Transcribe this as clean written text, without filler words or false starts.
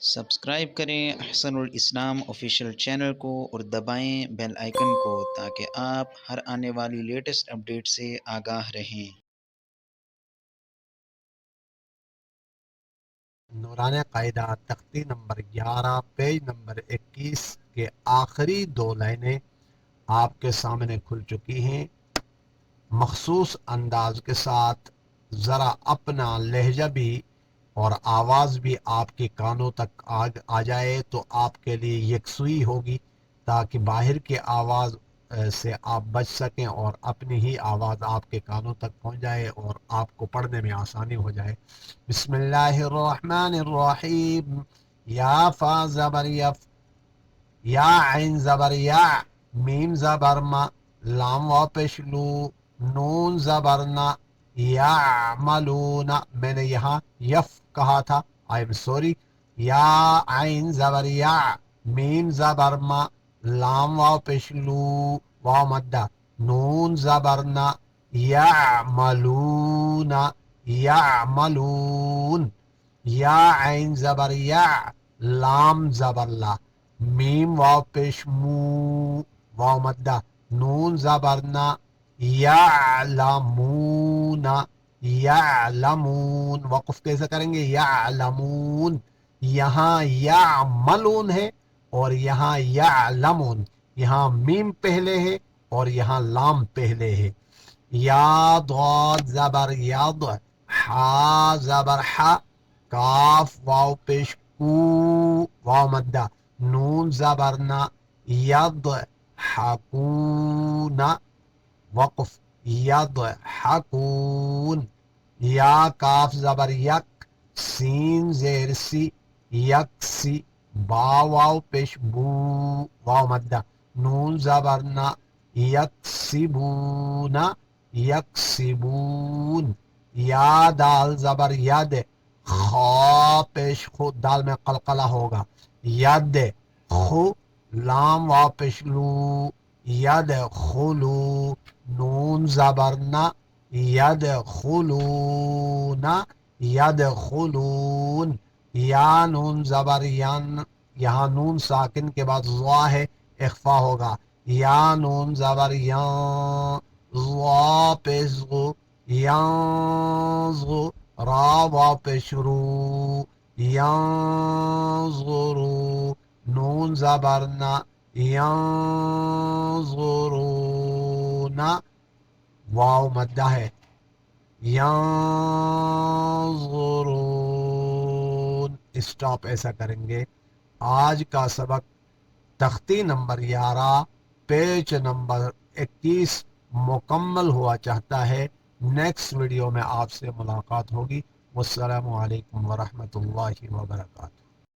Subscribe کریں احسن الاسلام official channel کو اور دبائیں بیل آئیکن کو تاکہ آپ ہر آنے والی لیٹسٹ اپڈیٹ سے آگاہ رہیں۔ نورانیہ قاعدہ تختی نمبر 11 پیج نمبر 21 کے آخری دو لائنیں آپ کے سامنے کھل چکی ہیں۔ مخصوص انداز کے ساتھ ذرا اپنا لہجہ بھی اور آواز بھی آپ کے کانوں تک آ جائے تو آپ کے لیے یکسوئی ہوگی، تاکہ باہر کی آواز سے آپ بچ سکیں اور اپنی ہی آواز آپ کے کانوں تک پہنچ جائے اور آپ کو پڑھنے میں آسانی ہو جائے۔ بسم اللہ الرحمن الرحیم۔ یا فا زبر یف، یا عین زبر یا، میم زبر ما، لام و پشلو، نون زبرنا، یعملون، میں نے یہاں یف کہا تھا، آئی ایم سوری۔ یا عین زبر یا، میم زبر ما، لام و پشلو، واو مدہ، نون زبرنا، یعملون، یعملون، یا عین زبر یا، لام زبر لا، میم واو پیش مو، واو مدہ، نون زبرنا، یعلمون، یعلمون، وقف کیسے کریں گے؟ یعلمون، یہاں یعملون ہے اور یہاں یعلمون، یہاں میم پہلے ہے اور یہاں لام پہلے ہے۔ یا ضاد زبر ید، حا زبر حا، کاف واو پیش کو، واو مدہ، نون زبرنا، ید حکون، وقف، ید حکون۔ یا کاف زبر یک، سین زیر سی، یک سی، با واو پیش بو، واو مدہ، نون زبرنا، یکسبون، یکسبون۔ یا دال زبر ید، خا پیش خود، دال میں قلقلہ ہوگا، ید خو، لام وا پیش لو، ید خلو، نون زبرنا، ید خلون، ید خلون۔ یا نون زبر ین، یہاں نون ساکن کے بعد ضا ہے، اخفا ہوگا، یا نون زبر یان، ضا پیش غو، ینظو، را وا پیش رو، ینظرو، نون زبرنا، ینظرون، واو مدہ ہے، ینظرون، اسٹاپ ایسا کریں گے۔ آج کا سبق تختی نمبر 11 پیج نمبر 21 مکمل ہوا چاہتا ہے۔ نیکسٹ ویڈیو میں آپ سے ملاقات ہوگی۔ والسلام علیکم ورحمۃ اللہ وبرکاتہ۔